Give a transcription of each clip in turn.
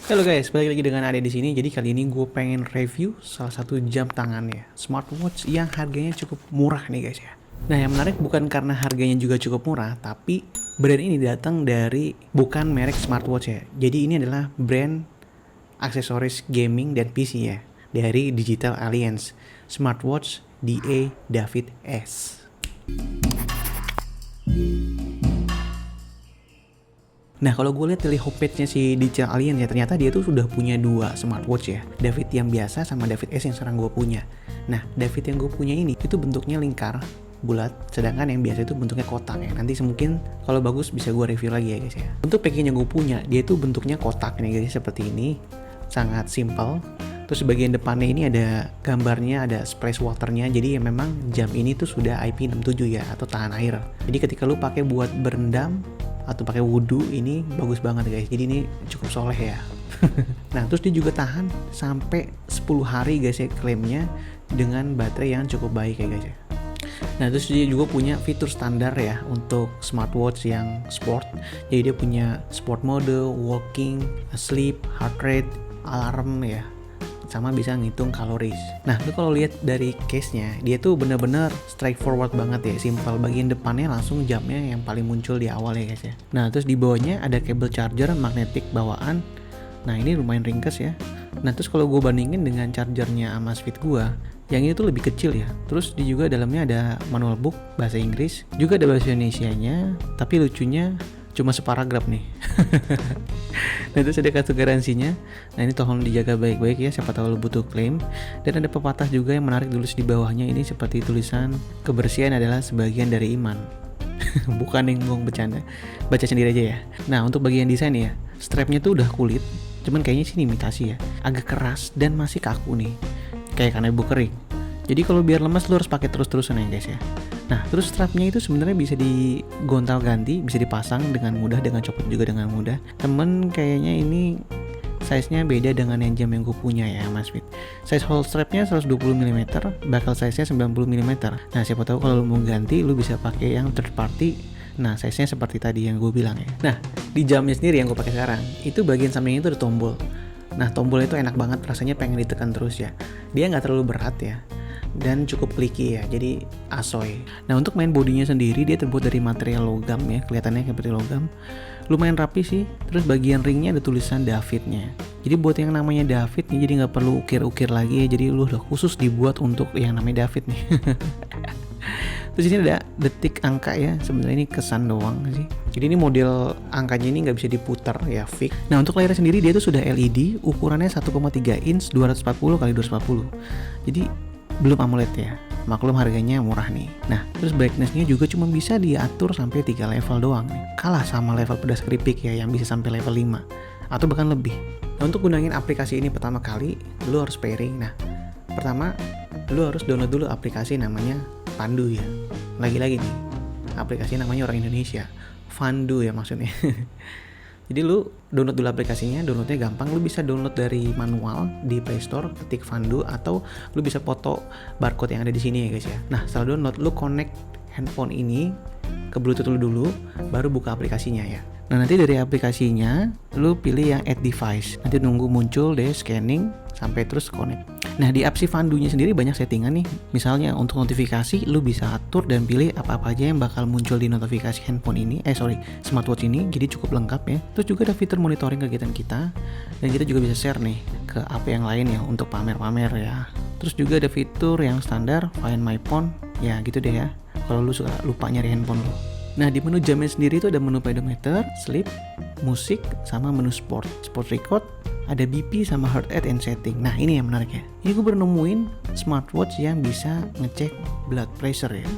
Halo guys, balik lagi dengan Ade di sini. Jadi kali ini gue pengen review salah satu jam tangan ya, smartwatch yang harganya cukup murah nih guys ya. Nah yang menarik bukan karena harganya juga cukup murah, tapi brand ini datang dari bukan merek smartwatch ya. Jadi ini adalah brand aksesoris gaming dan PC ya, dari Digital Alliance, Smartwatch Dafit S. Nah kalau gue lihat dari homepage-nya si Digital Alien ya, ternyata dia tuh sudah punya dua smartwatch ya, Dafit yang biasa sama Dafit S yang sekarang gue punya. Nah Dafit yang gue punya ini itu bentuknya lingkar bulat, sedangkan yang biasa itu bentuknya kotak ya. Nanti mungkin kalau bagus bisa gue review lagi ya guys ya. Untuk packing yang gue punya, dia itu bentuknya kotak nih guys, seperti ini, sangat simple. Terus bagian depannya ini ada gambarnya, ada splash waternya. Jadi ya memang jam ini tuh sudah IP67 ya, atau tahan air. Jadi ketika lu pakai buat berendam atau pakai wudhu, ini bagus banget guys. Jadi ini cukup soleh ya. Nah terus dia juga tahan sampai 10 hari guys ya, klaimnya, dengan baterai yang cukup baik ya guys ya. Nah terus dia juga punya fitur standar ya untuk smartwatch yang sport. Jadi dia punya sport mode, walking, sleep, heart rate, alarm ya, sama bisa ngitung kaloris. Nah, lu kalau lihat dari case-nya, dia tuh bener-bener straightforward banget ya, simple. Bagian depannya langsung jamnya yang paling muncul di awal ya guys ya. Nah, terus di bawahnya ada kabel charger magnetik bawaan. Nah, ini lumayan ringkes ya. Nah, terus kalau gue bandingin dengan chargernya Amazfit gue, yang ini tuh lebih kecil ya. Terus di juga dalamnya ada manual book bahasa Inggris, juga ada bahasa Indonesianya, tapi lucunya cuma separagraf nih. Nah terus ada kartu garansinya. Nah ini tolong dijaga baik-baik ya, siapa tahu lo butuh klaim. Dan ada pepatah juga yang menarik tulis di bawahnya ini seperti tulisan, kebersihan adalah sebagian dari iman. Bukan yang ngomong bercanda, baca sendiri aja ya. Nah untuk bagian desain ya, strapnya tuh udah kulit, cuman kayaknya sih imitasi ya, agak keras dan masih kaku nih, kayak kanebo kering. Jadi kalau biar lemas lo harus pakai terus-terusan ya guys ya. Nah terus strapnya itu sebenarnya bisa digontal ganti, bisa dipasang dengan mudah, dengan copot juga dengan mudah. Temen kayaknya ini size-nya beda dengan yang jam yang gue punya ya Amazfit. Size hole strapnya 120 mm, bakal size-nya 90 mm. Nah siapa tahu kalau lo mau ganti, lo bisa pakai yang third party. Nah size-nya seperti tadi yang gue bilang ya. Nah di jamnya sendiri yang gue pakai sekarang, itu bagian sampingnya itu ada tombol. Nah tombolnya itu enak banget, rasanya pengen ditekan terus ya. Dia nggak terlalu berat ya, dan cukup clicky ya, jadi asoy. Nah untuk main bodinya sendiri dia terbuat dari material logam ya, kelihatannya seperti logam, lumayan rapi sih. Terus bagian ringnya ada tulisan Dafitnya. Jadi buat yang namanya Dafit nih, jadi nggak perlu ukir-ukir lagi ya, jadi lu udah khusus dibuat untuk yang namanya Dafit nih. Terus ini ada detik angka ya, sebenarnya ini kesan doang sih. Jadi ini model angkanya ini nggak bisa diputar ya, fix. Nah untuk layarnya sendiri dia tuh sudah LED, ukurannya 1,3 inch 240x240. Jadi belum AMOLED ya, maklum harganya murah nih. Nah terus brightness-nya juga cuma bisa diatur sampai 3 level doang nih. Kalah sama level pedas keripik ya, yang bisa sampai level 5 atau bahkan lebih. Nah untuk gunain aplikasi ini pertama kali, lu harus pairing. Nah pertama lu harus download dulu aplikasi namanya Pandu ya. Lagi-lagi nih, aplikasi namanya orang Indonesia, Fandu ya maksudnya. Jadi lu download dulu aplikasinya, downloadnya gampang. Lu bisa download dari manual di Play Store, ketik Fandu, atau lu bisa foto barcode yang ada di sini ya guys ya. Nah setelah download, lu connect handphone ini ke Bluetooth lu dulu, baru buka aplikasinya ya. Nah nanti dari aplikasinya lu pilih yang add device, nanti nunggu muncul deh scanning sampai terus connect. Nah di apps si Fandunya sendiri banyak settingan nih. Misalnya untuk notifikasi lu bisa atur dan pilih apa-apa aja yang bakal muncul di notifikasi handphone ini, smartwatch ini. Jadi cukup lengkap ya. Terus juga ada fitur monitoring kegiatan kita, dan kita juga bisa share nih ke app yang lain ya untuk pamer-pamer ya. Terus juga ada fitur yang standar Find My Phone ya, gitu deh ya, kalau lu suka lupa nyari handphone lu. Nah di menu jamnya sendiri itu ada menu pedometer, sleep, musik, sama menu sport record, ada BP sama heart rate and setting. Nah ini yang menarik ya, ini gue baru nemuin smartwatch yang bisa ngecek blood pressure ya,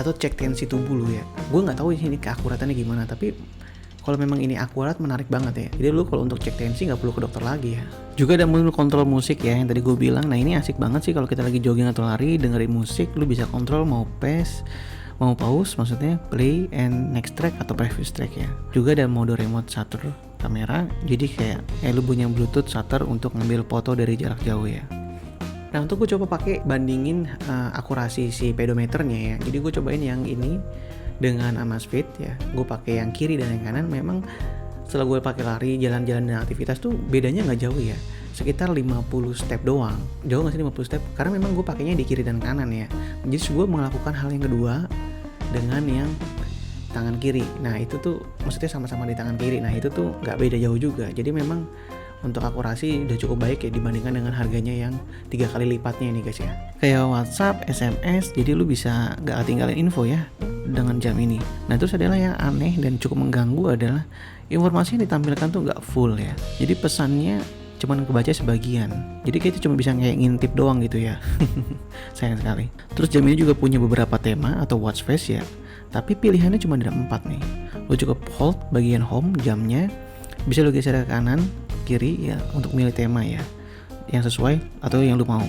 atau cek tensi tubuh lu ya. Gue nggak tahu ini keakuratannya gimana, tapi kalau memang ini akurat menarik banget ya. Jadi lu kalau untuk cek tensi nggak perlu ke dokter lagi ya. Juga ada menu kontrol musik ya, yang tadi gue bilang. Nah ini asik banget sih kalau kita lagi jogging atau lari dengerin musik, lu bisa kontrol mau pace, mau pause, maksudnya play and next track atau previous track ya. Juga ada mode remote shutter kamera, jadi kayak lu punya bluetooth shutter untuk ngambil foto dari jarak jauh ya. Nah untuk gue coba pakai bandingin akurasi si pedometernya ya. Jadi gue cobain yang ini dengan Amazfit ya. Gue pakai yang kiri dan yang kanan, memang setelah gue pakai lari, jalan-jalan dan aktivitas tuh bedanya nggak jauh ya, sekitar 50 step doang. Jauh nggak sih 50 step? Karena memang gue pakainya di kiri dan kanan ya. Jadi gue melakukan hal yang kedua dengan yang tangan kiri. Nah itu tuh maksudnya sama-sama di tangan kiri. Nah itu tuh nggak beda jauh juga. Jadi memang untuk akurasi udah cukup baik ya dibandingkan dengan harganya yang 3 kali lipatnya ini guys ya. Kayak WhatsApp, SMS, jadi lu bisa nggak ketinggalan info ya dengan jam ini. Nah terus adalah yang aneh dan cukup mengganggu adalah informasi yang ditampilkan tuh nggak full ya. Jadi pesannya cuman kebaca sebagian. Jadi kita cuma bisa kayak ngintip doang gitu ya. Sayang sekali. Terus jam ini juga punya beberapa tema atau watch face ya. Tapi pilihannya cuma ada 4 nih. Lo cukup hold bagian home jamnya, bisa lo geser ke kanan, kiri ya untuk milih tema ya yang sesuai atau yang lo mau.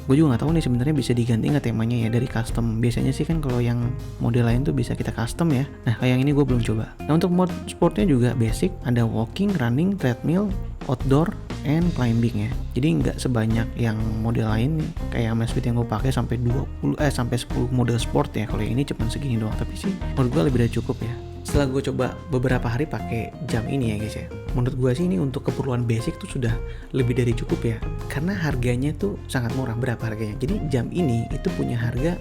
Gue juga nggak tahu nih sebenarnya bisa diganti nggak temanya ya dari custom. Biasanya sih kan kalau yang model lain tuh bisa kita custom ya. Nah kayak yang ini gue belum coba. Nah untuk mode sportnya juga basic, ada walking, running, treadmill, outdoor, and climbing ya. Jadi nggak sebanyak yang model lain nih, kayak Amazfit yang gue pakai sampai 10 model sport ya. Kalau yang ini cuma segini doang, tapi sih menurut gue lebih dari cukup ya. Setelah gue coba beberapa hari pakai jam ini ya guys ya, menurut gue sih ini untuk keperluan basic tuh sudah lebih dari cukup ya. Karena harganya tuh sangat murah. Berapa harganya? Jadi jam ini itu punya harga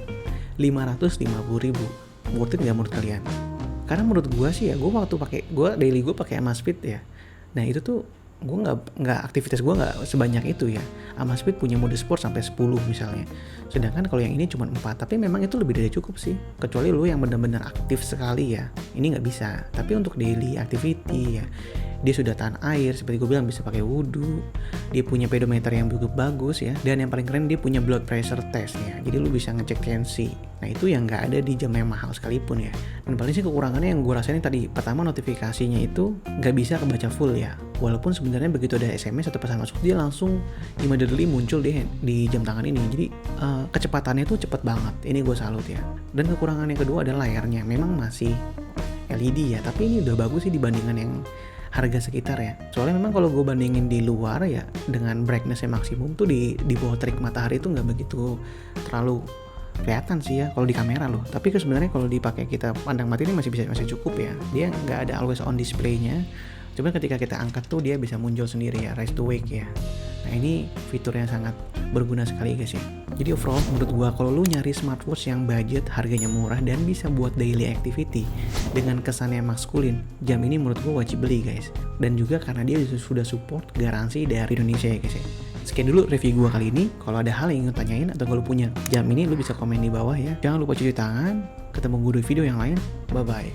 550.000. Worth it nggak menurut kalian? Karena menurut gue sih ya, gue daily pakai Amazfit ya. Nah itu tuh gue nggak aktivitas gue nggak sebanyak itu ya. Amazfit punya mode sport sampai 10 misalnya, sedangkan kalau yang ini cuma 4. Tapi memang itu lebih dari cukup sih, kecuali lu yang benar-benar aktif sekali ya, ini nggak bisa. Tapi untuk daily activity ya, dia sudah tahan air seperti gue bilang, bisa pakai wudhu, dia punya pedometer yang cukup bagus ya, dan yang paling keren dia punya blood pressure test ya, jadi lu bisa ngecek tensi. Nah itu yang nggak ada di jam yang mahal sekalipun ya. Dan paling sih kekurangannya yang gue rasain tadi, pertama notifikasinya itu nggak bisa kebaca full ya, walaupun sebenarnya begitu ada SMS atau pesan masuk dia langsung immediately muncul di jam tangan ini. Jadi kecepatannya tuh cepet banget, ini gue salut ya. Dan kekurangan yang kedua adalah layarnya, memang masih LED ya, tapi ini udah bagus sih dibandingkan yang harga sekitar ya. Soalnya memang kalau gue bandingin di luar ya, dengan brightness yang maksimum tuh di bawah terik matahari tuh nggak begitu terlalu kelihatan sih ya kalau di kamera loh. Tapi sebenarnya kalau dipakai kita pandang mati ini masih cukup ya. Dia nggak ada always on display-nya. Cuman ketika kita angkat tuh dia bisa muncul sendiri ya, rise to wake ya. Nah ini fitur yang sangat berguna sekali guys ya. Jadi overall menurut gua kalau lu nyari smartwatch yang budget, harganya murah dan bisa buat daily activity dengan kesannya maskulin, jam ini menurut gua wajib beli guys. Dan juga karena dia sudah support garansi dari Indonesia ya guys ya. Sekian dulu review gua kali ini. Kalau ada hal yang ingin tanyain atau kalau punya jam ini, lu bisa komen di bawah ya. Jangan lupa cuci tangan. Ketemu gue di video yang lain. Bye bye.